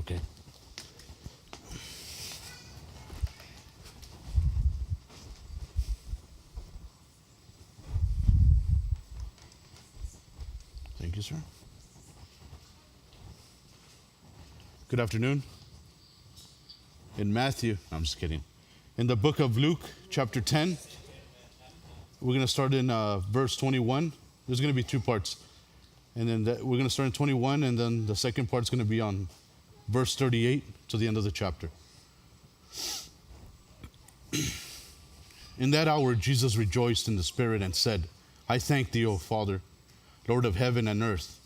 Okay. Thank you, sir. Good afternoon. In Matthew, I'm just kidding. In the book of Luke, chapter 10, we're going to start in verse 21. There's going to be two parts. And then we're going to start in 21, and then the second part is going to be on verse 38 to the end of the chapter. In that hour, Jesus rejoiced in the Spirit and said, I thank thee, O Father, Lord of heaven and earth,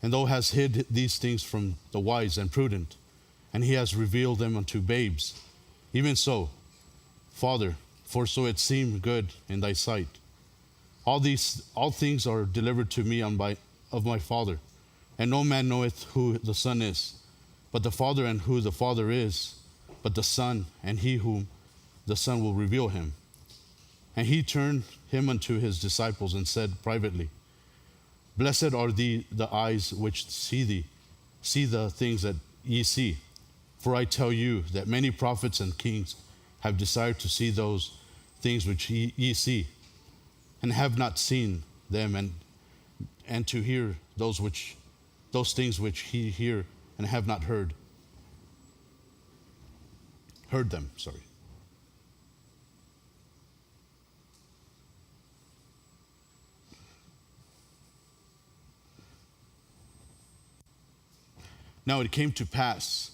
and thou hast hid these things from the wise and prudent, and he has revealed them unto babes. Even so, Father, for so it seemed good in thy sight. All things are delivered to me of my Father, and no man knoweth who the Son is, but the Father, and who the Father is, but the Son, and he whom the Son will reveal him. And he turned him unto his disciples and said privately, Blessed are the eyes which see the things that ye see. For I tell you that many prophets and kings have desired to see those things which ye see, and have not seen them, and to hear those things which ye hear and have not heard them. Sorry. Now it came to pass,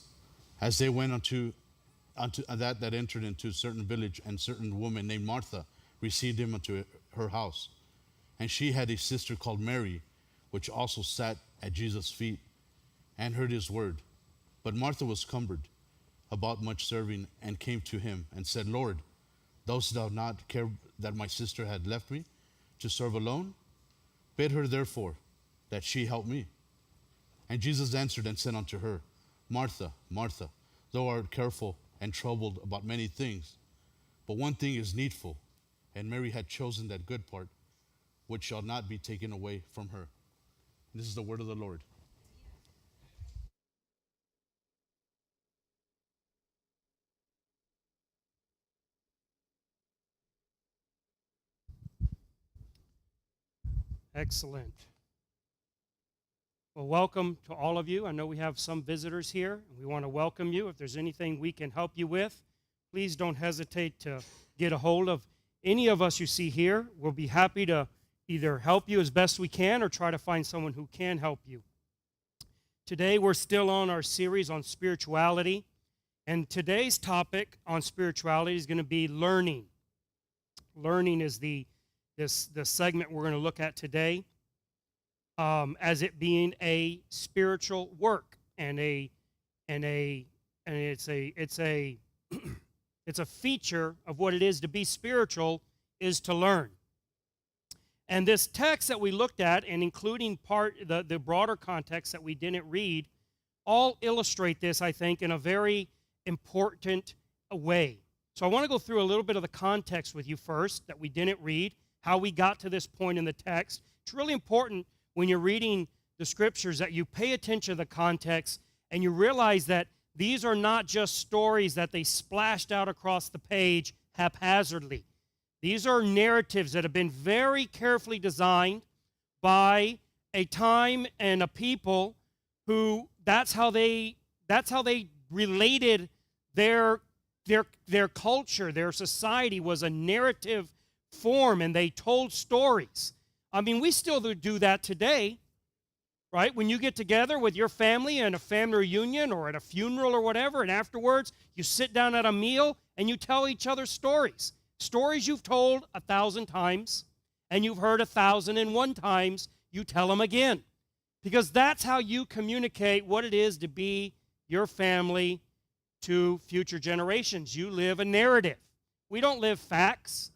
as they went unto that entered into a certain village, and certain woman named Martha received him unto her house. And she had a sister called Mary, which also sat at Jesus' feet and heard his word. But Martha was cumbered about much serving, and came to him and said, Lord, dost thou not care that my sister had left me to serve alone? Bid her therefore that she help me. And Jesus answered and said unto her, Martha, Martha, thou art careful and troubled about many things, but one thing is needful, and Mary had chosen that good part, which shall not be taken away from her. This is the word of the Lord. Excellent. Well, welcome to all of you. I know we have some visitors here, and we want to welcome you. If there's anything we can help you with, please don't hesitate to get a hold of any of us you see here. We'll be happy to either help you as best we can or try to find someone who can help you. Today, we're still on our series on spirituality, and today's topic on spirituality is going to be learning. Learning is the segment we're going to look at today. As it being a spiritual work, and it's a feature of what it is to be spiritual is to learn. And this text that we looked at, and including the broader context that we didn't read, all illustrate this, I think, in a very important way. So I want to go through a little bit of the context with you first that we didn't read, how we got to this point in the text. It's really important when you're reading the scriptures that you pay attention to the context and you realize that these are not just stories that they splashed out across the page haphazardly. These are narratives that have been very carefully designed by a time and a people who that's how they related their culture, their society was a narrative form, and they told stories. I mean, we still do that today, right? When you get together with your family in a family reunion or at a funeral or whatever, and afterwards you sit down at a meal and you tell each other stories. Stories you've told 1,000 times and you've heard 1,001 times, you tell them again. Because that's how you communicate what it is to be your family to future generations. You live a narrative. We don't live facts.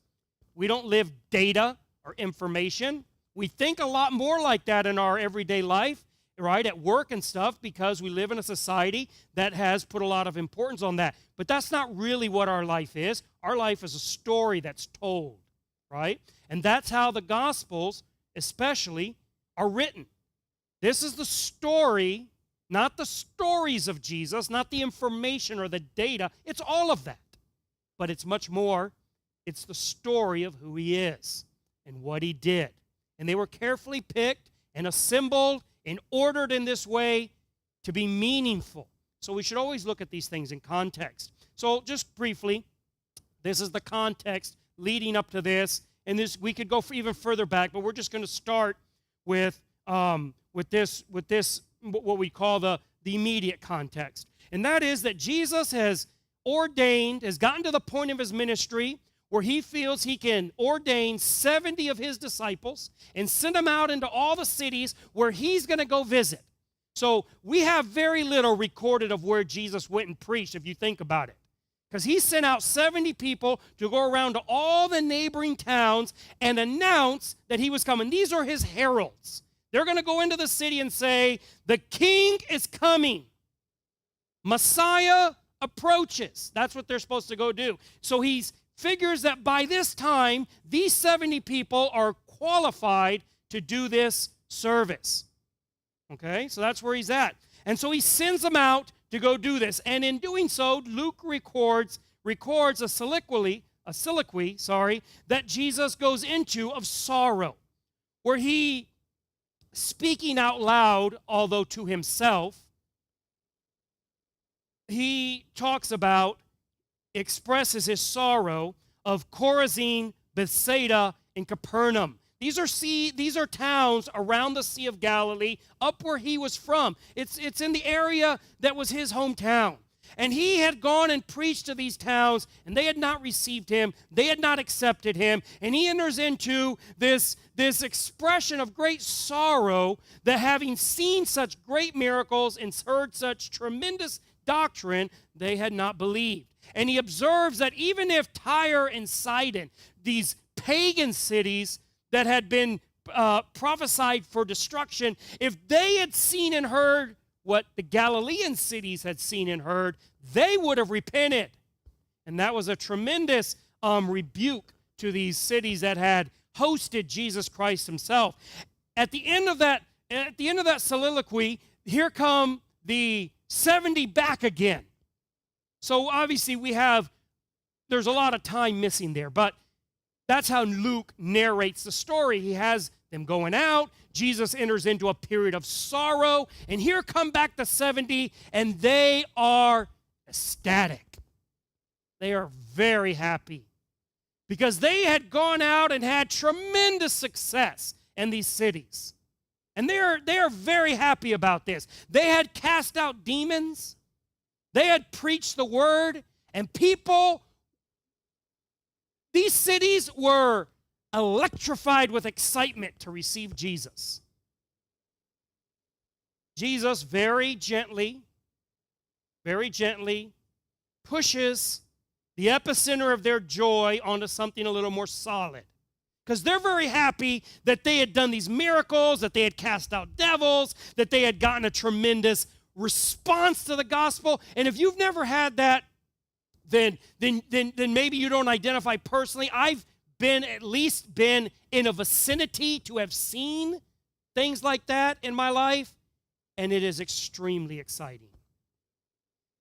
We don't live data or information. We think a lot more like that in our everyday life, right, at work and stuff, because we live in a society that has put a lot of importance on that. But that's not really what our life is. Our life is a story that's told, right? And that's how the Gospels, especially, are written. This is the story Not the stories of Jesus, not the information or the data. It's all of that. But it's much more. It's the story of who he is and what he did. And they were carefully picked and assembled and ordered in this way to be meaningful. So we should always look at these things in context. So just briefly, this is the context leading up to this. And this, we could go even further back, but we're just going to start with this, what we call the immediate context. And that is that Jesus has gotten to the point of his ministry where he feels he can ordain 70 of his disciples and send them out into all the cities where he's going to go visit. So we have very little recorded of where Jesus went and preached, if you think about it. Because he sent out 70 people to go around to all the neighboring towns and announce that he was coming. These are his heralds. They're going to go into the city and say, the king is coming. Messiah approaches. That's what they're supposed to go do. So he figures that by this time, these 70 people are qualified to do this service. Okay, so that's where he's at. And so he sends them out to go do this. And in doing so, Luke records a soliloquy, that Jesus goes into of sorrow, where he, speaking out loud, although to himself, he expresses his sorrow of Chorazin, Bethsaida, and Capernaum. These are towns around the Sea of Galilee, up where he was from. It's in the area that was his hometown. And he had gone and preached to these towns, and they had not received him. They had not accepted him. And he enters into this expression of great sorrow that having seen such great miracles and heard such tremendous doctrine, they had not believed. And he observes that even if Tyre and Sidon, these pagan cities that had been prophesied for destruction, if they had seen and heard what the Galilean cities had seen and heard, they would have repented. And that was a tremendous rebuke to these cities that had hosted Jesus Christ himself. At the end of that soliloquy, here come the 70 back again. So obviously there's a lot of time missing there, but that's how Luke narrates the story. He has them going out. Jesus enters into a period of sorrow. And here come back the 70, and they are ecstatic. They are very happy because they had gone out and had tremendous success in these cities. And they are very happy about this. They had cast out demons. They had preached the word, and these cities were electrified with excitement to receive Jesus. Jesus very gently pushes the epicenter of their joy onto something a little more solid. Because they're very happy that they had done these miracles, that they had cast out devils, that they had gotten a tremendous response to the gospel. And if you've never had that, then maybe you don't identify personally. I've at least been in a vicinity to have seen things like that in my life, and it is extremely exciting.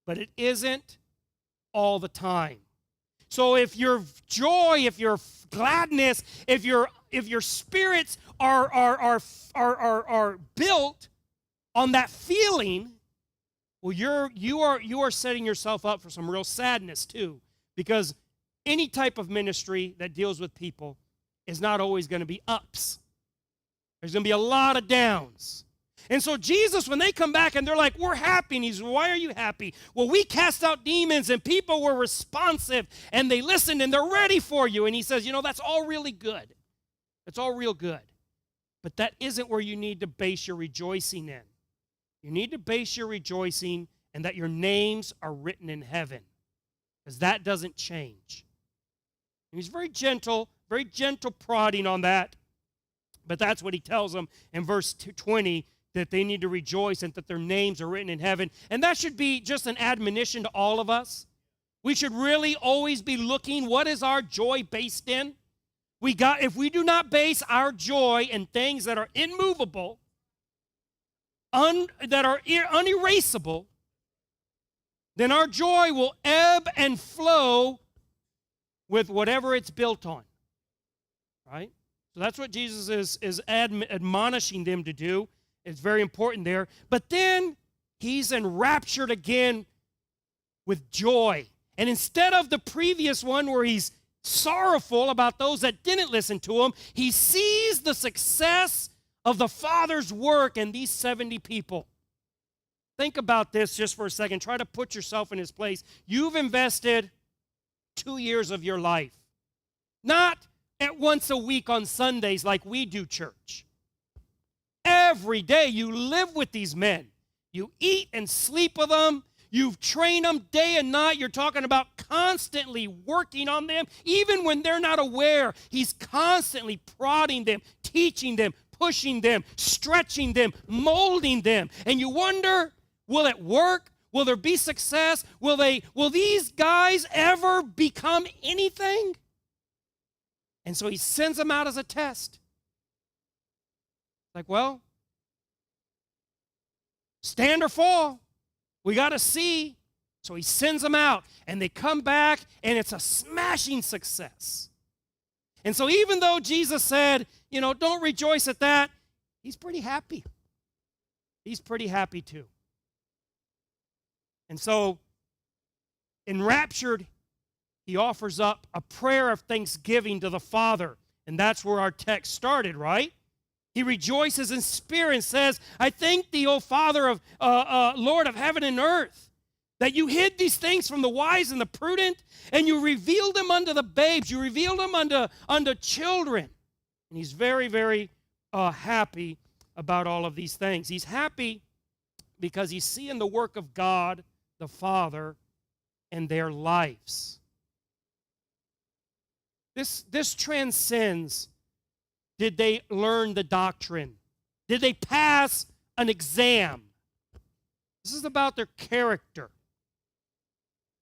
But it isn't all the time. So if your joy, if your gladness, if your spirits are built on that feeling, well, you are setting yourself up for some real sadness too, because any type of ministry that deals with people is not always going to be ups. There's going to be a lot of downs. And so Jesus, when they come back and they're like, we're happy, and he's, why are you happy? Well, we cast out demons and people were responsive and they listened and they're ready for you. And he says, that's all really good. That's all real good. But that isn't where you need to base your rejoicing in. You need to base your rejoicing and that your names are written in heaven, because that doesn't change. And he's very gentle prodding on that. But that's what he tells them in verse 20, that they need to rejoice and that their names are written in heaven. And that should be just an admonition to all of us. We should really always be looking, what is our joy based in? If we do not base our joy in things that are immovable, unerasable, then our joy will ebb and flow with whatever it's built on. Right? So that's what Jesus is admonishing them to do. It's very important there. But then he's enraptured again with joy. And instead of the previous one where he's sorrowful about those that didn't listen to him, he sees the success of the Father's work in these 70 people. Think about this just for a second. Try to put yourself in his place. You've invested 2 years of your life. Not at once a week on Sundays like we do church. Every day you live with these men. You eat and sleep with them. You've trained them day and night. You're talking about constantly working on them. Even when they're not aware, he's constantly prodding them, teaching them, pushing them, stretching them, molding them. And you wonder, will it work? Will there be success? Will these guys ever become anything? And so he sends them out as a test. Like, well, stand or fall. We got to see. So he sends them out, and they come back, and it's a smashing success. And so even though Jesus said, don't rejoice at that, he's pretty happy. He's pretty happy too. And so, enraptured, he offers up a prayer of thanksgiving to the Father. And that's where our text started, right? He rejoices in spirit and says, I thank thee, O Father of Lord of heaven and earth, that you hid these things from the wise and the prudent, and you revealed them unto the babes. You revealed them unto children. And he's very, very happy about all of these things. He's happy because he's seeing the work of God, the Father, in their lives. This transcends, did they learn the doctrine? Did they pass an exam? This is about their character.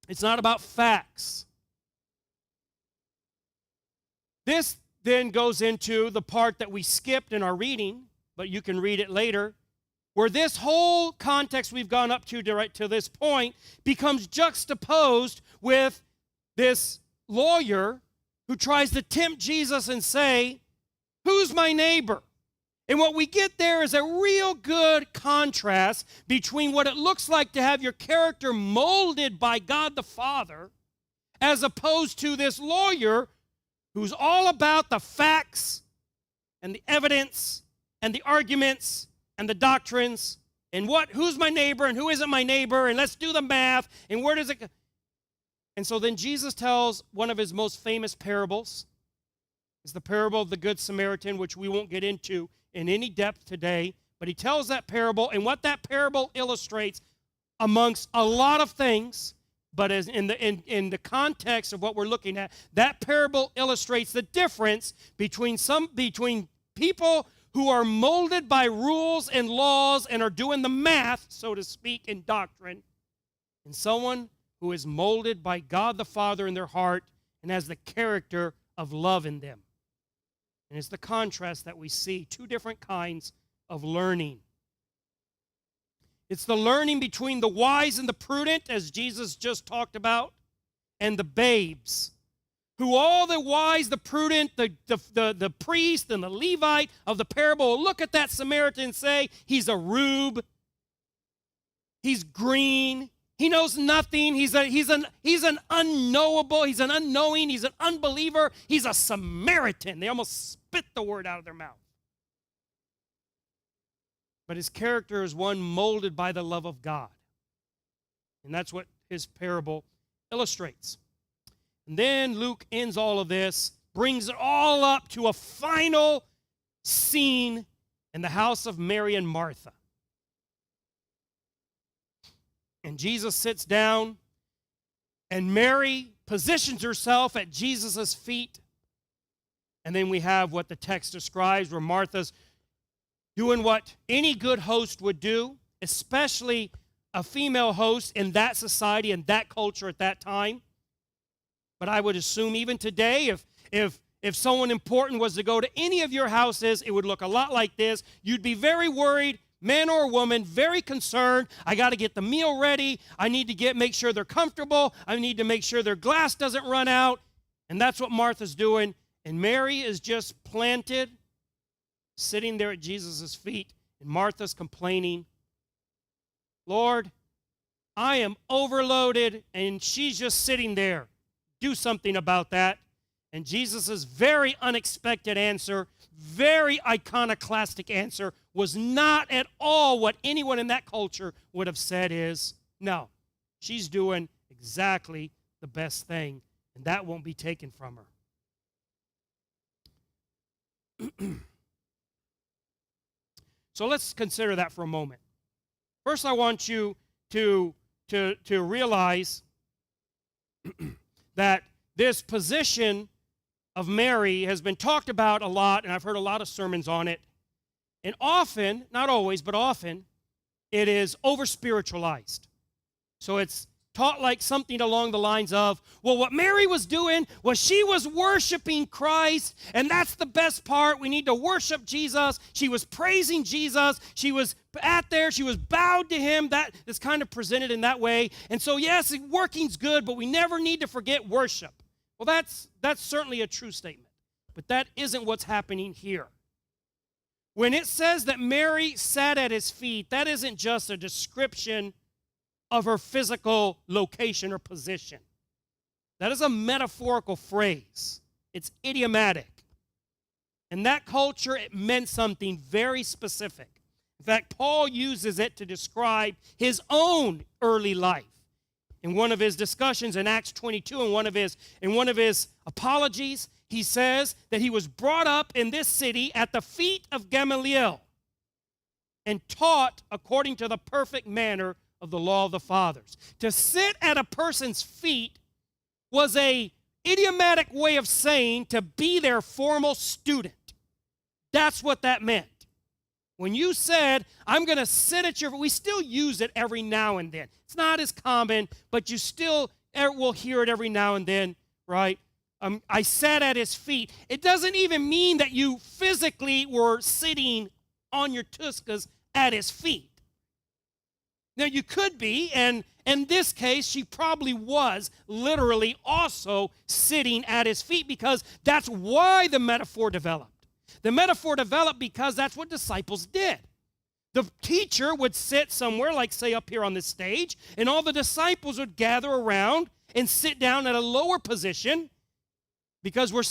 It's not about facts. This then goes into the part that we skipped in our reading, but you can read it later, where this whole context we've gone up to right to this point becomes juxtaposed with this lawyer who tries to tempt Jesus and say, who's my neighbor? And what we get there is a real good contrast between what it looks like to have your character molded by God the Father as opposed to this lawyer who's all about the facts and the evidence and the arguments and the doctrines and who's my neighbor and who isn't my neighbor, and let's do the math, and where does it go? And so then Jesus tells one of his most famous parables. It's the parable of the Good Samaritan, which we won't get into in any depth today, but he tells that parable, and what that parable illustrates amongst a lot of things, but as in the context of what we're looking at, that parable illustrates the difference between people who are molded by rules and laws and are doing the math, so to speak, in doctrine, and someone who is molded by God the Father in their heart and has the character of love in them. And it's the contrast that we see, two different kinds of learning. It's the learning between the wise and the prudent, as Jesus just talked about, and the babes, who all the wise, the prudent, the priest and the Levite of the parable will look at that Samaritan and say, he's a rube, he's green, he knows nothing, he's an unknowable, he's an unknowing, he's an unbeliever, he's a Samaritan. They almost spit the word out of their mouth. But his character is one molded by the love of God. And that's what his parable illustrates. And then Luke ends all of this, brings it all up to a final scene in the house of Mary and Martha. And Jesus sits down, and Mary positions herself at Jesus' feet. And then we have what the text describes, where Martha's doing what any good host would do, especially a female host in that society and that culture at that time. But I would assume even today, if someone important was to go to any of your houses, it would look a lot like this. You'd be very worried man or woman, very concerned. I got to get the meal ready. I need to make sure they're comfortable. I need to make sure their glass doesn't run out. And that's what Martha's doing. And Mary is just planted, sitting there at Jesus' feet. And Martha's complaining, Lord, I am overloaded. And she's just sitting there. Do something about that. And Jesus' very unexpected answer, very iconoclastic answer, was not at all what anyone in that culture would have said is, no, she's doing exactly the best thing, and that won't be taken from her. So let's consider that for a moment. First, I want you to realize that this position of Mary has been talked about a lot, and I've heard a lot of sermons on it. And often, not always, but often, it is over-spiritualized. So it's taught like something along the lines of, well, what Mary was doing was she was worshiping Christ, and that's the best part. We need to worship Jesus. She was praising Jesus. She was she was bowed to him. That is kind of presented in that way. And so, yes, working's good, but we never need to forget worship. Well, that's certainly a true statement, but that isn't what's happening here. When it says that Mary sat at his feet, that isn't just a description of her physical location or position. That is a metaphorical phrase. It's idiomatic. In that culture, it meant something very specific. In fact, Paul uses it to describe his own early life. In one of his discussions in Acts 22, in one of his apologies, he says that he was brought up in this city at the feet of Gamaliel and taught according to the perfect manner of the law of the fathers. To sit at a person's feet was an idiomatic way of saying to be their formal student. That's what that meant. When you said, I'm going to sit at your feet, we still use it every now and then. It's not as common, but you still will hear it every now and then, right? I sat at his feet. It doesn't even mean that you physically were sitting on your tuskas at his feet. Now, you could be, and in this case, she probably was literally also sitting at his feet, because that's why the metaphor developed. The metaphor developed because that's what disciples did. The teacher would sit somewhere, like say up here on this stage, and all the disciples would gather around and sit down at a lower position, because we're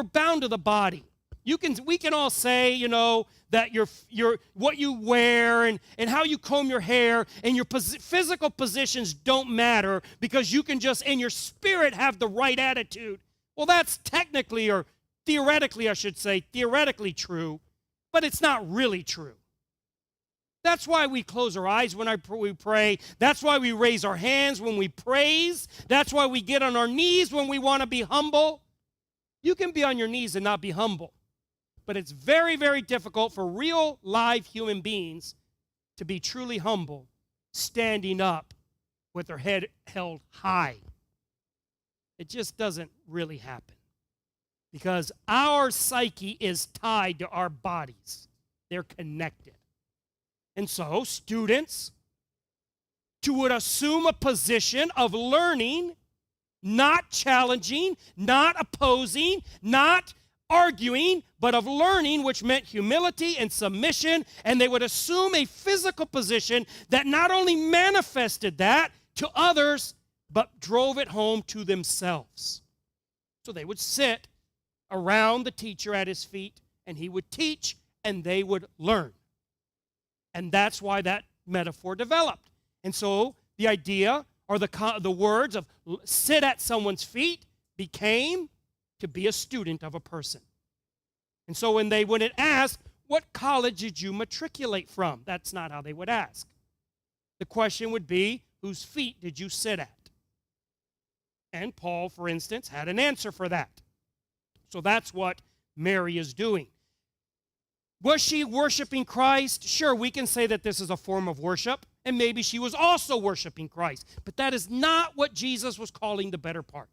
bound to the body. We can all say, that your what you wear and how you comb your hair and your physical positions don't matter, because you can just in your spirit have the right attitude. Well, that's technically, or theoretically, I should say, theoretically true, but it's not really true. That's why we close our eyes when we pray. That's why we raise our hands when we praise. That's why we get on our knees when we want to be humble. You can be on your knees and not be humble. But it's very, very difficult for real, live human beings to be truly humble, standing up with their head held high. It just doesn't really happen, because our psyche is tied to our bodies. They're connected. And so, students would assume a position of learning, not challenging, not opposing, not arguing, but of learning, which meant humility and submission, and they would assume a physical position that not only manifested that to others, but drove it home to themselves. So they would sit around the teacher at his feet, and he would teach, and they would learn. And that's why that metaphor developed. And so the idea, or the words of sit at someone's feet, became to be a student of a person. And so when they wouldn't ask, what college did you matriculate from? That's not how they would ask. The question would be, whose feet did you sit at? And Paul, for instance, had an answer for that. So that's what Mary is doing. Was she worshiping Christ? Sure, we can say that this is a form of worship, and maybe she was also worshiping Christ. But that is not what Jesus was calling the better part.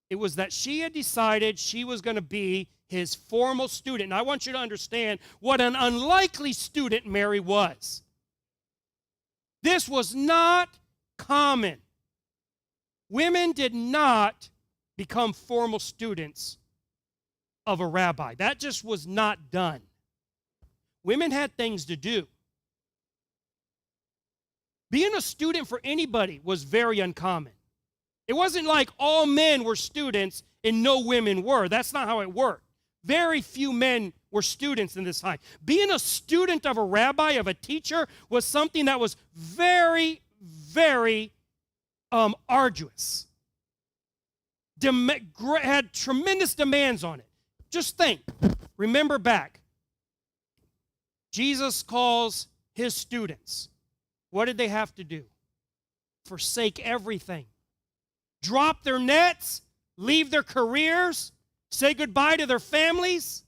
It was that she had decided she was going to be his formal student. And I want you to understand what an unlikely student Mary was. This was not common. Women did not become formal students of a rabbi. That just was not done. Women had things to do. Being a student for anybody was very uncommon. It wasn't like all men were students and no women were. That's not how it worked. Very few men were students in this time. Being a student of a rabbi, of a teacher, was something that was very, very arduous. Had tremendous demands on it. Just think. Remember back. Jesus calls his students. What did they have to do? Forsake everything. Drop their nets, leave their careers, say goodbye to their families,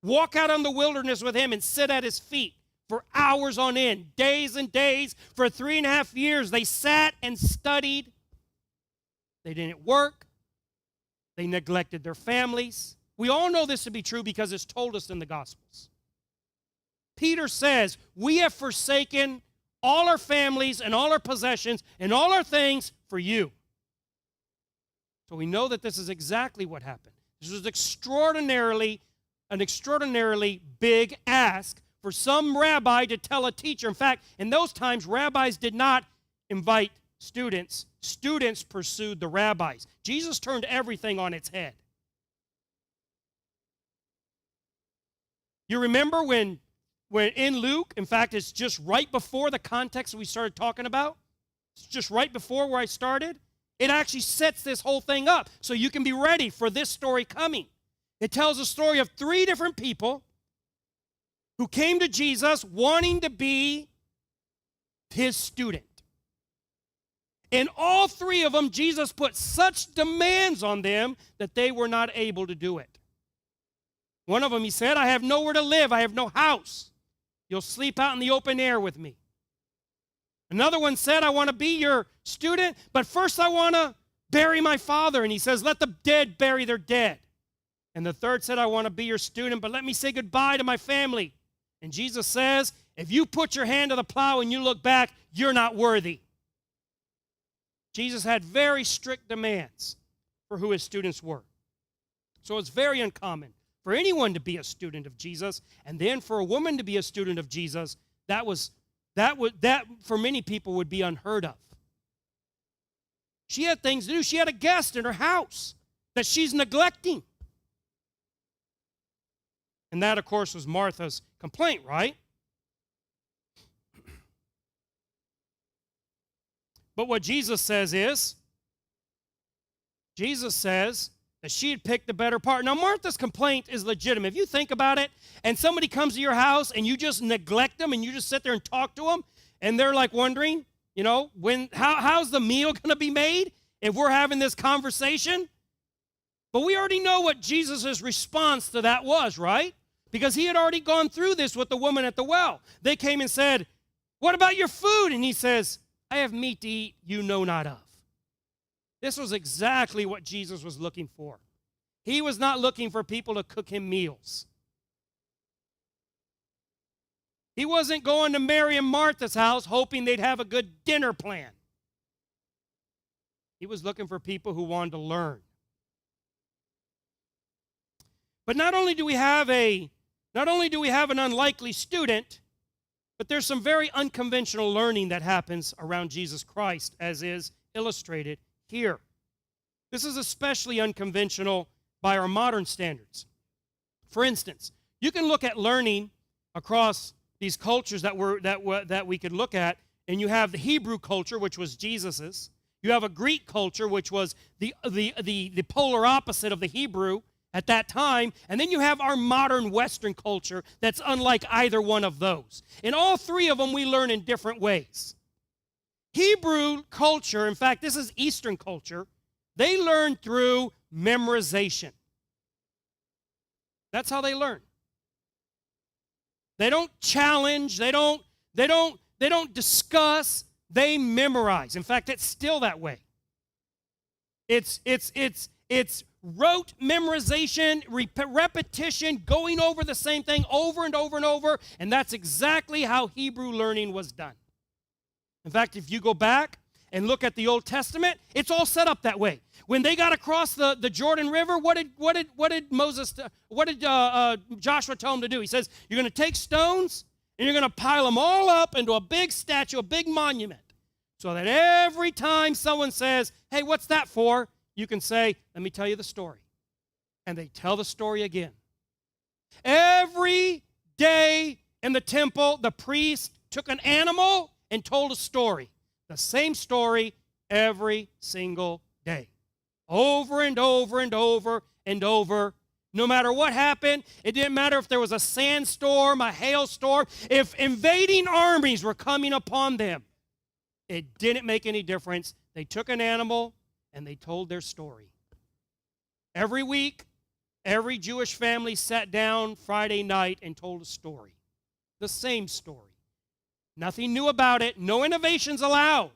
walk out on the wilderness with him and sit at his feet for hours on end, days and days. For 3.5 years, they sat and studied. They didn't work. They neglected their families. We all know this to be true because it's told us in the Gospels. Peter says, we have forsaken all our families and all our possessions and all our things for you. So we know that this is exactly what happened. This was an extraordinarily big ask for some rabbi to tell a teacher. In fact, in those times, rabbis did not invite students. Students pursued the rabbis. Jesus turned everything on its head. You remember when in Luke, in fact, it's just right before the context we started talking about. It's just right before where I started. It actually sets this whole thing up so you can be ready for this story coming. It tells a story of 3 different people who came to Jesus wanting to be his student. And all 3 of them, Jesus put such demands on them that they were not able to do it. One of them, he said, I have nowhere to live. I have no house. You'll sleep out in the open air with me. Another one said, I want to be your student, but first I want to bury my father. And he says, let the dead bury their dead. And the third said, I want to be your student, but let me say goodbye to my family. And Jesus says, if you put your hand to the plow and you look back, you're not worthy. Jesus had very strict demands for who his students were. So it's very uncommon for anyone to be a student of Jesus, and then for a woman to be a student of Jesus, that for many people would be unheard of. She had things to do. She had a guest in her house that she's neglecting. And that, of course, was Martha's complaint, right? But what Jesus says that she had picked the better part. Now, Martha's complaint is legitimate. If you think about it, and somebody comes to your house and you just neglect them and you just sit there and talk to them, and they're like wondering, how's the meal going to be made if we're having this conversation? But we already know what Jesus' response to that was, right? Because he had already gone through this with the woman at the well. They came and said, what about your food? And he says, I have meat to eat you know not of. This was exactly what Jesus was looking for. He was not looking for people to cook him meals. He wasn't going to Mary and Martha's house hoping they'd have a good dinner plan. He was looking for people who wanted to learn. But not only do we have an unlikely student, but there's some very unconventional learning that happens around Jesus Christ, as is illustrated here. This is especially unconventional by our modern standards. For instance, you can look at learning across these cultures that we could look at, and you have the Hebrew culture, which was Jesus's. You have a Greek culture, which was the polar opposite of the Hebrew at that time, and then you have our modern Western culture that's unlike either one of those. In all 3 of them, we learn in different ways. Hebrew culture, in fact, this is Eastern culture, they learn through memorization. That's how they learn. They don't challenge, they don't discuss, they memorize. In fact, it's still that way. It's rote memorization, repetition, going over the same thing over and over and over, and that's exactly how Hebrew learning was done. In fact, if you go back and look at the Old Testament, it's all set up that way. When they got across the Jordan River, what did Joshua tell them to do? He says, you're going to take stones and you're going to pile them all up into a big statue, a big monument, so that every time someone says, hey, what's that for? You can say, let me tell you the story. And they tell the story again. Every day in the temple, the priest took an animal and told a story. The same story every single day. Over and over and over and over. No matter what happened, it didn't matter if there was a sandstorm, a hailstorm, if invading armies were coming upon them. It didn't make any difference. They took an animal and they told their story. Every week, every Jewish family sat down Friday night and told a story. The same story. Nothing new about it. No innovations allowed.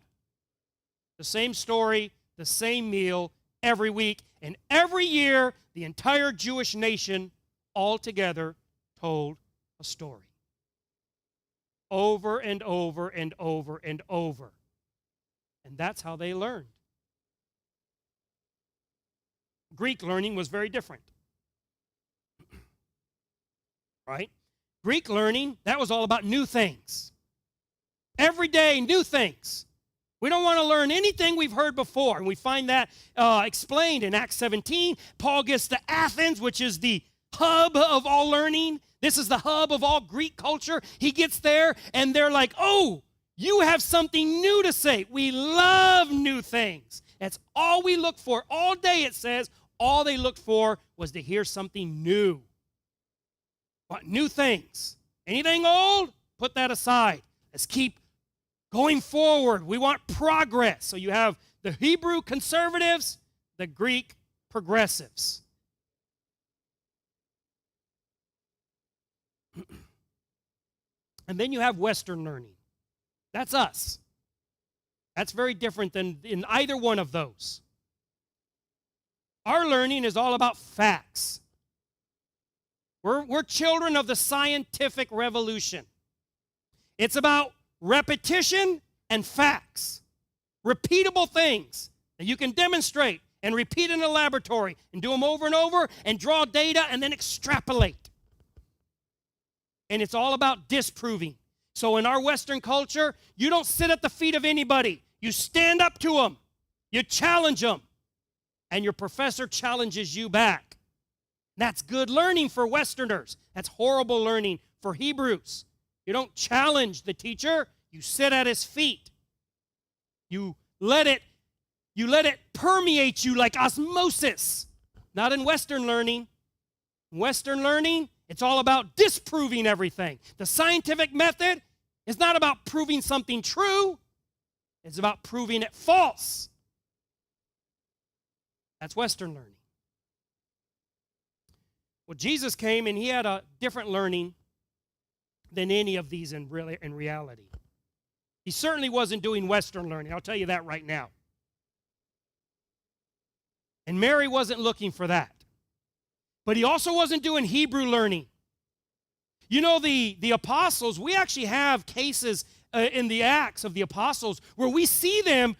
The same story, the same meal every week. And every year, the entire Jewish nation all together told a story. Over and over and over and over. And that's how they learned. Greek learning was very different. Right? Greek learning, that was all about new things. Every day, new things. We don't want to learn anything we've heard before. And we find that explained in Acts 17. Paul gets to Athens, which is the hub of all learning. This is the hub of all Greek culture. He gets there, and they're like, oh, you have something new to say. We love new things. That's all we look for. All day, it says, all they looked for was to hear something new. What new things? Anything old? Put that aside. Let's keep going forward. We want progress. So you have the Hebrew conservatives, the Greek progressives. And then you have Western learning. That's us. That's very different than in either one of those. Our learning is all about facts. We're children of the scientific revolution. It's about repetition and facts. Repeatable things that you can demonstrate and repeat in a laboratory and do them over and over and draw data and then extrapolate. And it's all about disproving. So in our Western culture, you don't sit at the feet of anybody. You stand up to them. You challenge them. And your professor challenges you back. That's good learning for Westerners. That's horrible learning for Hebrews. You don't challenge the teacher. You sit at his feet. You let it permeate you like osmosis. Not in Western learning. In Western learning, it's all about disproving everything. The scientific method is not about proving something true. It's about proving it false. That's Western learning. Well, Jesus came and he had a different learning than any of these in reality. He certainly wasn't doing Western learning. I'll tell you that right now. And Mary wasn't looking for that. But he also wasn't doing Hebrew learning. You know, the apostles, we actually have cases in the Acts of the apostles where we see them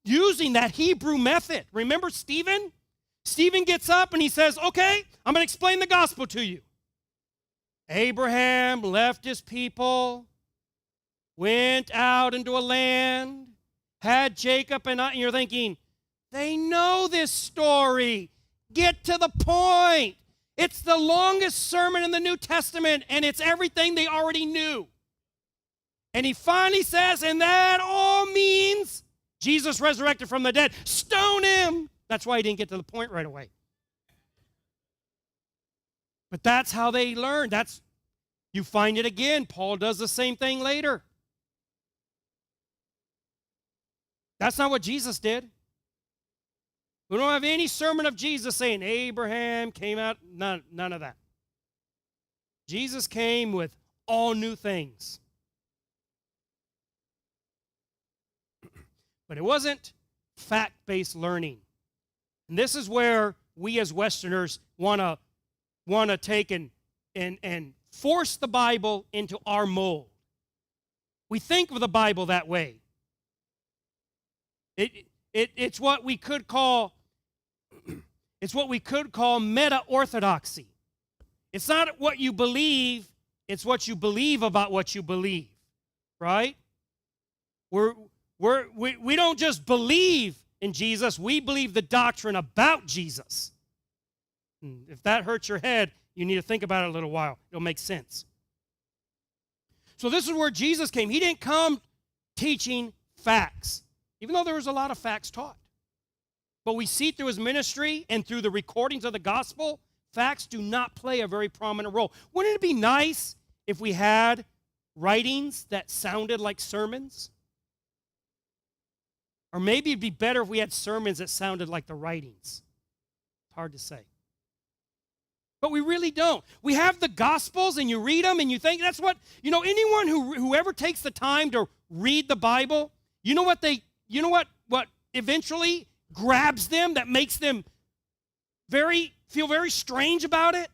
using that Hebrew method. Remember Stephen? Stephen gets up and he says, okay, I'm going to explain the gospel to you. Abraham left his people, went out into a land, had Jacob, and you're thinking, they know this story. Get to the point. It's the longest sermon in the New Testament, and it's everything they already knew. And he finally says, and that all means Jesus resurrected from the dead. Stone him. That's why he didn't get to the point right away. But that's how they learned. You find it again. Paul does the same thing later. That's not what Jesus did. We don't have any sermon of Jesus saying Abraham came out. None of that. Jesus came with all new things. But it wasn't fact-based learning. And this is where we as Westerners want to take and force the Bible into our mold. We think of the Bible that way. It's what we could call meta-orthodoxy. It's not what you believe, it's what you believe about what you believe, right? We don't just believe in Jesus, we believe the doctrine about Jesus. If that hurts your head, you need to think about it a little while. It'll make sense. So this is where Jesus came. He didn't come teaching facts, even though there was a lot of facts taught. But we see through his ministry and through the recordings of the gospel, facts do not play a very prominent role. Wouldn't it be nice if we had writings that sounded like sermons? Or maybe it'd be better if we had sermons that sounded like the writings. It's hard to say. But we really don't. We have the Gospels, and you read them, and you think that's what, anyone whoever takes the time to read the Bible, what eventually grabs them, that makes them feel very strange about it?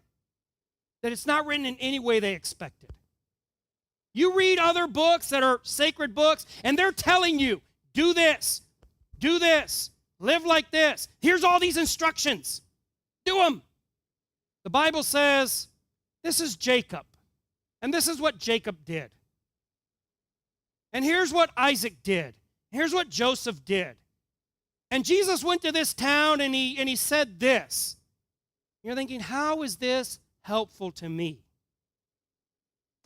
That it's not written in any way they expected. You read other books that are sacred books, and they're telling you, do this, live like this. Here's all these instructions. Do them. The Bible says, this is Jacob, and this is what Jacob did. And here's what Isaac did. Here's what Joseph did. And Jesus went to this town, and he said this. You're thinking, how is this helpful to me?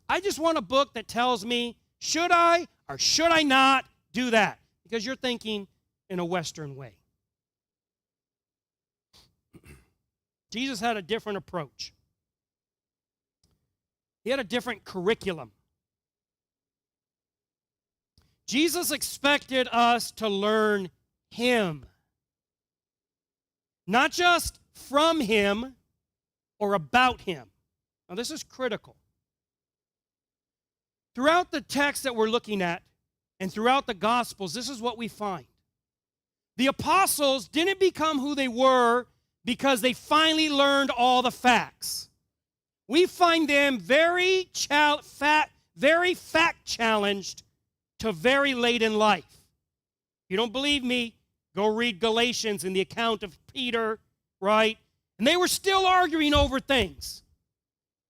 I just want a book that tells me, should I or should I not do that? Because you're thinking in a Western way. Jesus had a different approach. He had a different curriculum. Jesus expected us to learn him. Not just from him or about him. Now, this is critical. Throughout the text that we're looking at and throughout the Gospels, this is what we find. The apostles didn't become who they were because they finally learned all the facts. We find them very fact-challenged to very late in life. If you don't believe me, go read Galatians and the account of Peter, right? And they were still arguing over things.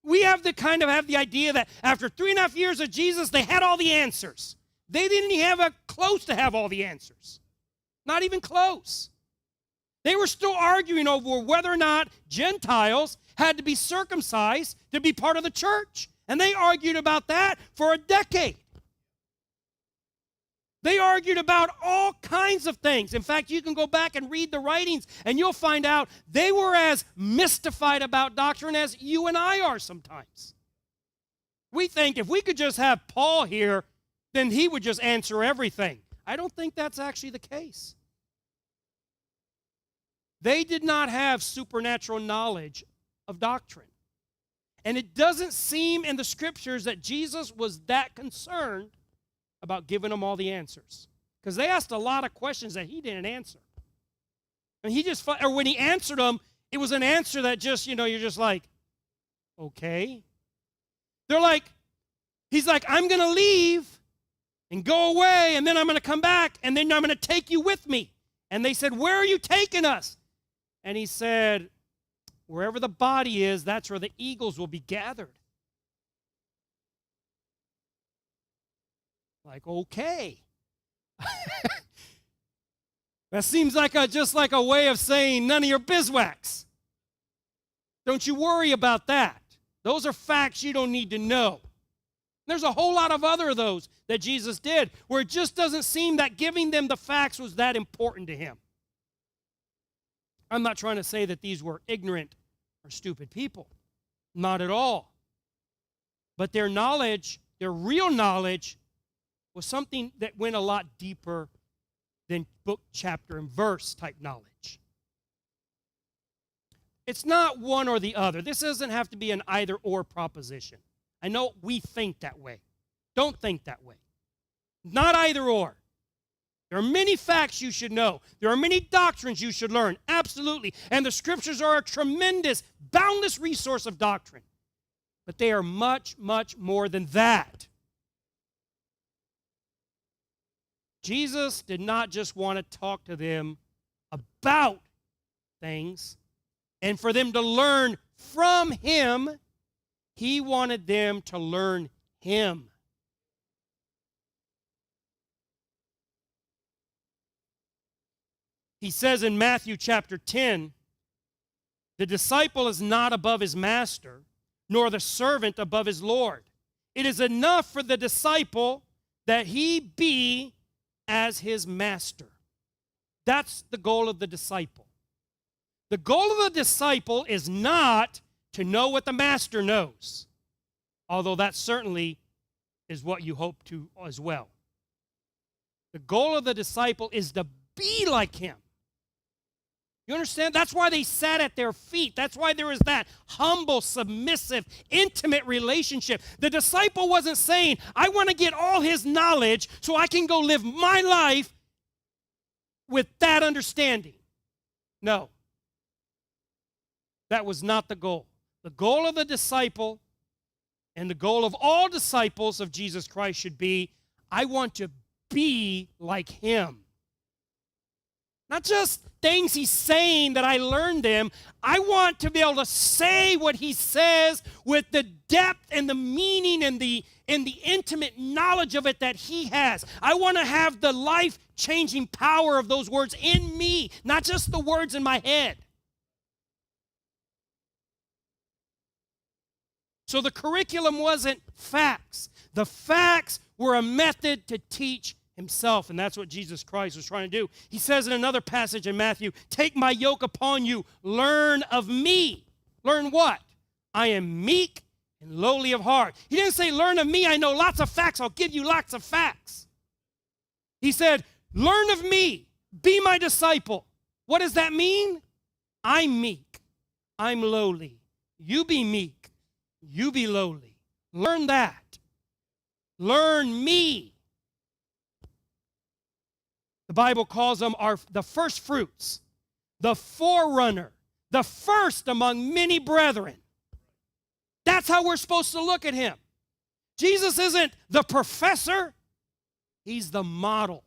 We have the idea that after 3.5 years of Jesus, they had all the answers. They didn't even close to have all the answers. Not even close. They were still arguing over whether or not Gentiles had to be circumcised to be part of the church. And they argued about that for a decade. They argued about all kinds of things. In fact, you can go back and read the writings, and you'll find out they were as mystified about doctrine as you and I are sometimes. We think if we could just have Paul here, then he would just answer everything. I don't think that's actually the case. They did not have supernatural knowledge of doctrine. And it doesn't seem in the scriptures that Jesus was that concerned about giving them all the answers. Because they asked a lot of questions that he didn't answer. And when he answered them, it was an answer that just, you're just like, okay. He's like, I'm going to leave and go away, and then I'm going to come back, and then I'm going to take you with me. And they said, where are you taking us? And he said, wherever the body is, that's where the eagles will be gathered. Like, okay. That seems like just like a way of saying none of your bizwax. Don't you worry about that. Those are facts you don't need to know. There's a whole lot of other of those that Jesus did where it just doesn't seem that giving them the facts was that important to him. I'm not trying to say that these were ignorant or stupid people. Not at all. But their knowledge, their real knowledge, was something that went a lot deeper than book, chapter, and verse type knowledge. It's not one or the other. This doesn't have to be an either-or proposition. I know we think that way. Don't think that way. Not either-or. There are many facts you should know. There are many doctrines you should learn. Absolutely. And the Scriptures are a tremendous, boundless resource of doctrine. But they are much, much more than that. Jesus did not just want to talk to them about things and for them to learn from Him. He wanted them to learn Him. He says in Matthew chapter 10, the disciple is not above his master, nor the servant above his Lord. It is enough for the disciple that he be as his master. That's the goal of the disciple. The goal of the disciple is not to know what the master knows, although that certainly is what you hope to as well. The goal of the disciple is to be like him. You understand? That's why they sat at their feet. That's why there was that humble, submissive, intimate relationship. The disciple wasn't saying, I want to get all his knowledge so I can go live my life with that understanding. No. That was not the goal. The goal of the disciple and the goal of all disciples of Jesus Christ should be, I want to be like him. Not just things he's saying that I learned them. I want to be able to say what he says with the depth and the meaning and the intimate knowledge of it that he has. I want to have the life-changing power of those words in me, not just the words in my head. So the curriculum wasn't facts. The facts were a method to teach himself, and that's what Jesus Christ was trying to do. He says in another passage in Matthew, take my yoke upon you, learn of me. Learn what? I am meek and lowly of heart. He didn't say, learn of me, I know lots of facts, I'll give you lots of facts. He said, learn of me, be my disciple. What does that mean? I'm meek, I'm lowly. You be meek, you be lowly. Learn that. Learn me. The Bible calls them the first fruits, the forerunner, the first among many brethren. That's how we're supposed to look at him. Jesus isn't the professor. He's the model.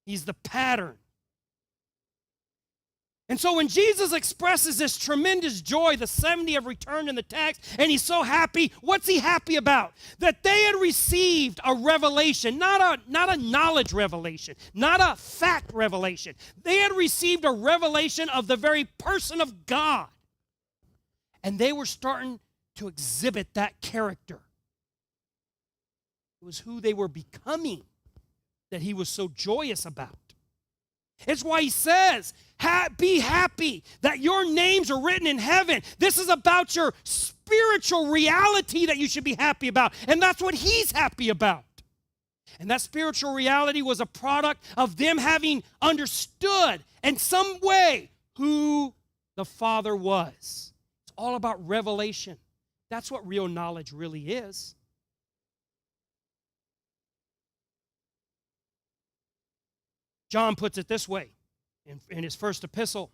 He's the pattern. And so when Jesus expresses this tremendous joy, the 70 have returned in the text, and he's so happy, what's he happy about? That they had received a revelation, not a knowledge revelation, not a fact revelation. They had received a revelation of the very person of God. And they were starting to exhibit that character. It was who they were becoming that he was so joyous about. It's why he says, be happy that your names are written in heaven. This is about your spiritual reality that you should be happy about. And that's what he's happy about. And that spiritual reality was a product of them having understood in some way who the Father was. It's all about revelation. That's what real knowledge really is. John puts it this way in his first epistle.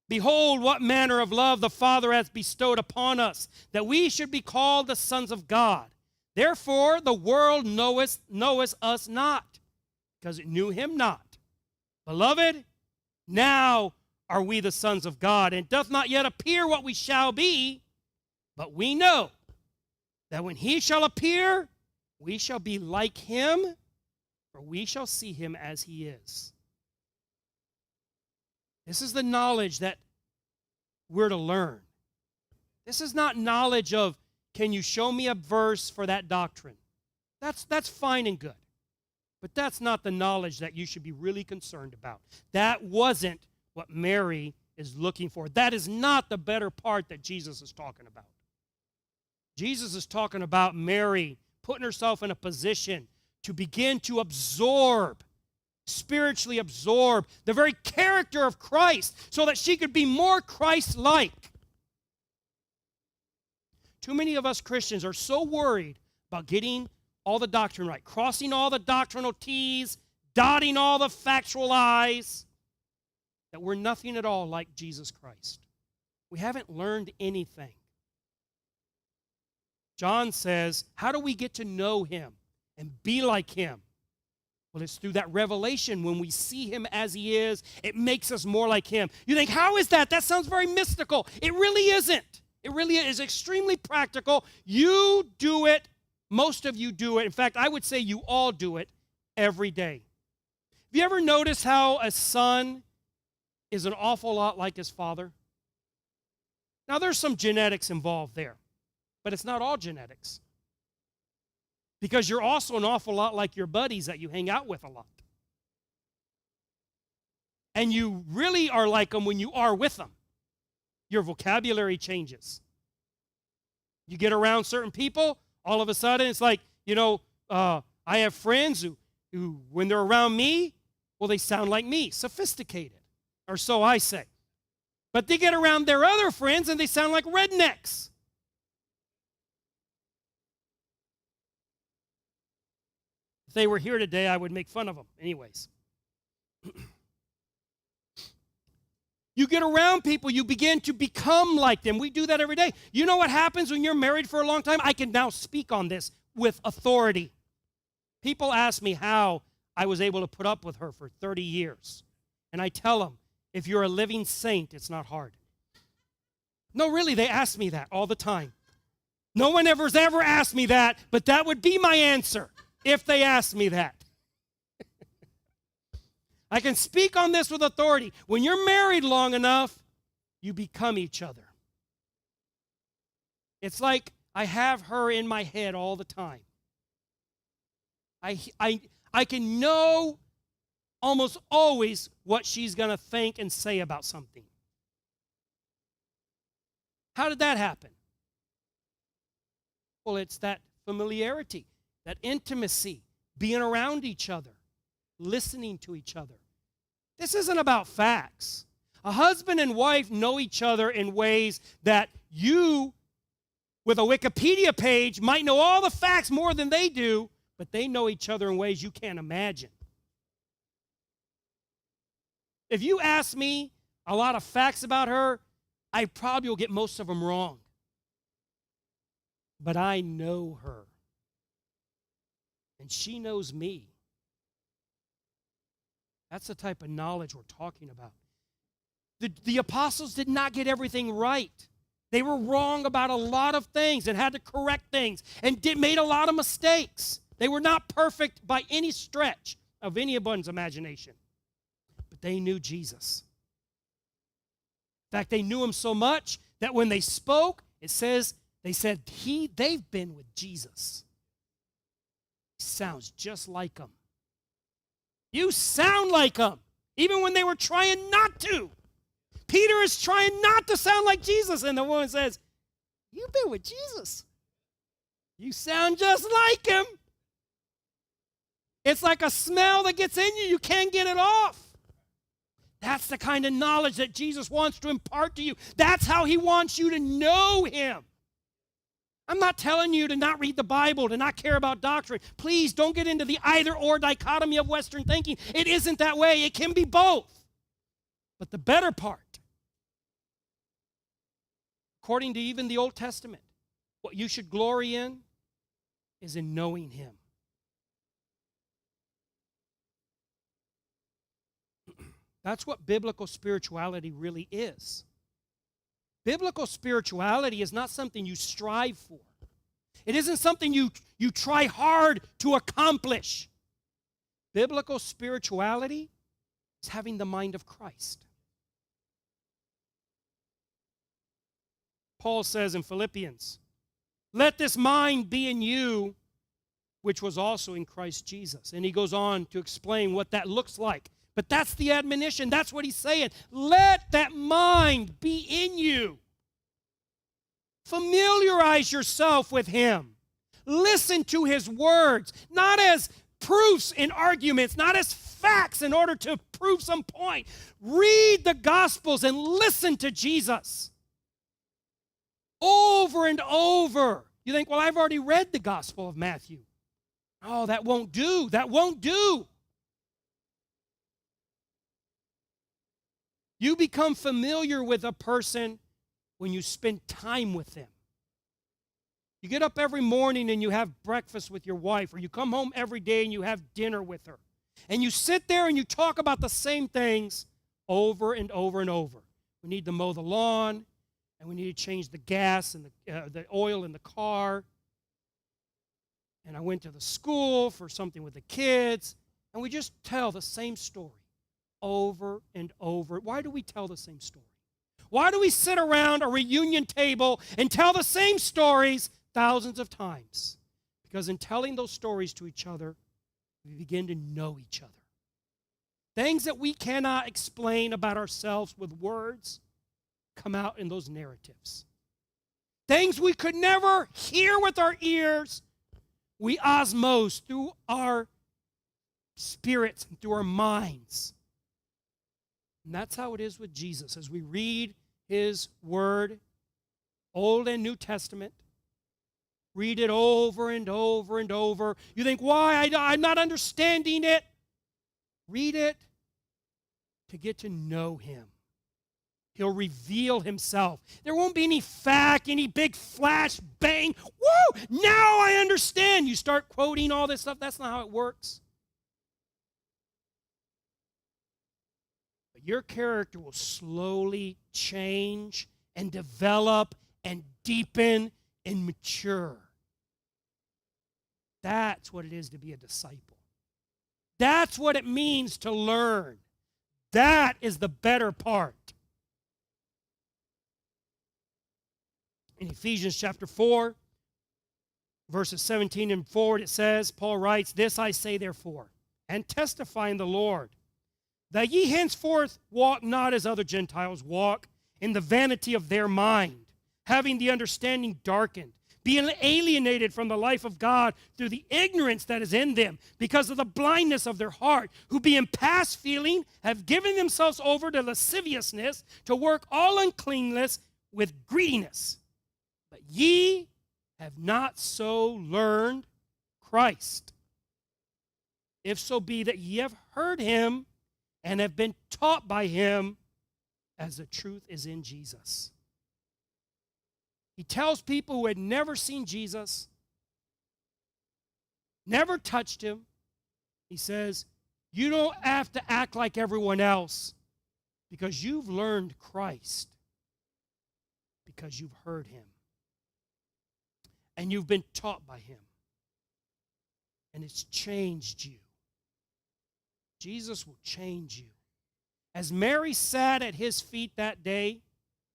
Behold, what manner of love the Father hath bestowed upon us, that we should be called the sons of God. Therefore the world knoweth us not, because it knew him not. Beloved, now are we the sons of God, and it doth not yet appear what we shall be, but we know that when he shall appear, we shall be like him, for we shall see him as he is. This is the knowledge that we're to learn. This is not knowledge of, can you show me a verse for that doctrine? That's fine and good. But that's not the knowledge that you should be really concerned about. That wasn't what Mary is looking for. That is not the better part that Jesus is talking about. Jesus is talking about Mary putting herself in a position to begin to absorb, spiritually absorb, the very character of Christ so that she could be more Christ-like. Too many of us Christians are so worried about getting all the doctrine right, crossing all the doctrinal T's, dotting all the factual I's, that we're nothing at all like Jesus Christ. We haven't learned anything. John says, how do we get to know him and be like him? Well, it's through that revelation. When we see him as he is, it makes us more like him. You think, how is that? That sounds very mystical. It really isn't. It really is extremely practical. You do it. Most of you do it. In fact, I would say you all do it every day. Have you ever noticed how a son is an awful lot like his father? Now, there's some genetics involved there, but it's not all genetics. Because you're also an awful lot like your buddies that you hang out with a lot. And you really are like them when you are with them. Your vocabulary changes. You get around certain people, all of a sudden it's like, I have friends who, when they're around me, well, they sound like me, sophisticated, or so I say. But they get around their other friends and they sound like rednecks. If they were here today, I would make fun of them. Anyways. You get around people, you begin to become like them. We do that every day. You know what happens when you're married for a long time? I can now speak on this with authority. People ask me how I was able to put up with her for 30 years. And I tell them, if you're a living saint, it's not hard. No, really, they ask me that all the time. No one has ever asked me that, but that would be my answer if they asked me that. I can speak on this with authority. When you're married long enough, you become each other. It's like I have her in my head all the time. I can know almost always what she's going to think and say about something. How did that happen? Well, it's that familiarity, that intimacy, being around each other, listening to each other. This isn't about facts. A husband and wife know each other in ways that you, with a Wikipedia page, might know all the facts more than they do, but they know each other in ways you can't imagine. If you ask me a lot of facts about her, I probably will get most of them wrong. But I know her. And she knows me. That's the type of knowledge we're talking about. The apostles did not get everything right. They were wrong about a lot of things and had to correct things and made a lot of mistakes. They were not perfect by any stretch of anyone's imagination. But they knew Jesus. In fact, they knew him so much that when they spoke, it says, they said, they've been with Jesus. He sounds just like him. You sound like him, even when they were trying not to. Peter is trying not to sound like Jesus, and the woman says, you've been with Jesus. You sound just like him. It's like a smell that gets in you. You can't get it off. That's the kind of knowledge that Jesus wants to impart to you. That's how he wants you to know him. I'm not telling you to not read the Bible, to not care about doctrine. Please don't get into the either-or dichotomy of Western thinking. It isn't that way. It can be both. But the better part, according to even the Old Testament, what you should glory in is in knowing him. That's what biblical spirituality really is. Biblical spirituality is not something you strive for. It isn't something you try hard to accomplish. Biblical spirituality is having the mind of Christ. Paul says in Philippians, let this mind be in you, which was also in Christ Jesus. And he goes on to explain what that looks like. But that's the admonition. That's what he's saying. Let that mind be in you. Familiarize yourself with him. Listen to his words, not as proofs in arguments, not as facts in order to prove some point. Read the Gospels and listen to Jesus. Over and over. You think, well, I've already read the Gospel of Matthew. Oh, that won't do. That won't do. You become familiar with a person when you spend time with them. You get up every morning and you have breakfast with your wife, or you come home every day and you have dinner with her. And you sit there and you talk about the same things over and over and over. We need to mow the lawn, and we need to change the gas and the oil in the car. And I went to the school for something with the kids, and we just tell the same story over and over. Why do we tell the same story? Why do we sit around a reunion table and tell the same stories thousands of times? Because in telling those stories to each other, we begin to know each other. Things that we cannot explain about ourselves with words come out in those narratives. Things we could never hear with our ears, we osmose through our spirits and through our minds. And that's how it is with Jesus. As we read his word, Old and New Testament, read it over and over and over. You think, why? I'm not understanding it. Read it to get to know him. He'll reveal himself. There won't be any fact, any big flash, bang. Woo! Now I understand. You start quoting all this stuff. That's not how it works. But your character will slowly change and develop and deepen and mature. That's what it is to be a disciple. That's what it means to learn. That is the better part. In Ephesians chapter 4, verses 17 and forward, it says, Paul writes, "This I say therefore, and testify in the Lord, that ye henceforth walk not as other Gentiles walk, in the vanity of their mind, having the understanding darkened, being alienated from the life of God through the ignorance that is in them, because of the blindness of their heart, who being past feeling have given themselves over to lasciviousness, to work all uncleanness with greediness. But ye have not so learned Christ, if so be that ye have heard him and have been taught by him, as the truth is in Jesus." He tells people who had never seen Jesus, never touched him, he says, you don't have to act like everyone else because you've learned Christ, because you've heard him, and you've been taught by him, and it's changed you. Jesus will change you. As Mary sat at his feet that day,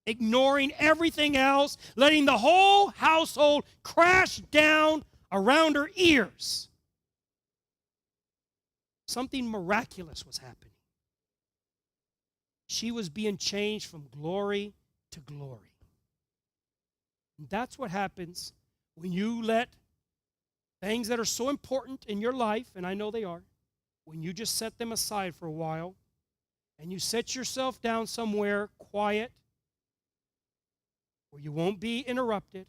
ignoring everything else, letting the whole household crash down around her ears, something miraculous was happening. She was being changed from glory to glory. And that's what happens when you let things that are so important in your life, and I know they are, when you just set them aside for a while, and you set yourself down somewhere quiet where you won't be interrupted,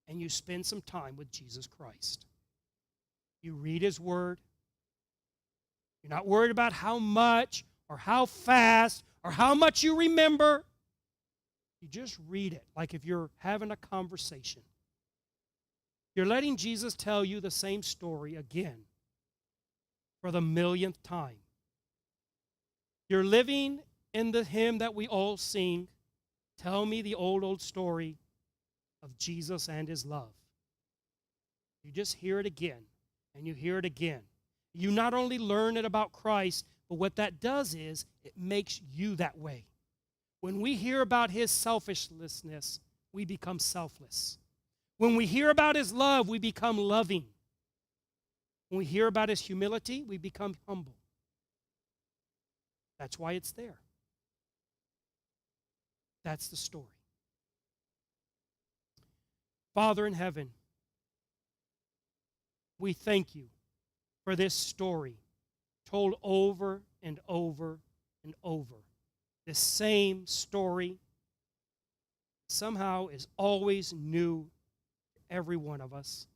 and you spend some time with Jesus Christ. You read his word. You're not worried about how much or how fast or how much you remember. You just read it like if you're having a conversation. You're letting Jesus tell you the same story again for the millionth time. You're living in the hymn that we all sing, "Tell me the old story of Jesus and his love." You just hear it again, and you hear it again. You not only learn it about Christ, but what that does is it makes you that way. When we hear about his selflessness, we become selfless. When we hear about his love, we become loving. When we hear about his humility, we become humble. That's why it's there. That's the story. Father in heaven, we thank you for this story told over and over and over. The same story somehow is always new to every one of us.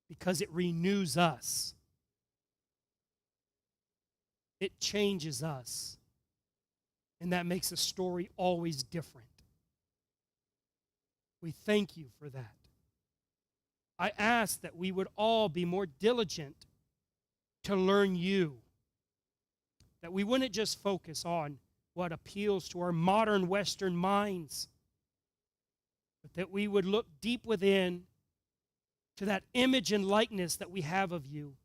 because it renews us. It changes us. And that makes the story always different. We thank you for that. I ask that we would all be more diligent to learn you. That we wouldn't just focus on what appeals to our modern Western minds, but that we would look deep within to that image and likeness that we have of you,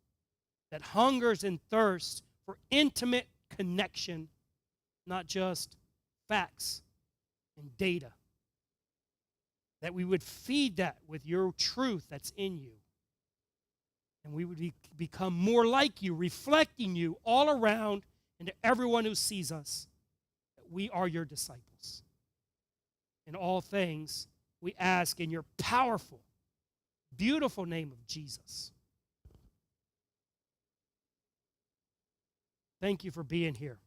that hungers and thirsts for intimate connection, not just facts and data. That we would feed that with your truth that's in you. And we would become more like you, reflecting you all around and to everyone who sees us. That we are your disciples. In all things, we ask in your powerful, beautiful name of Jesus. Thank you for being here.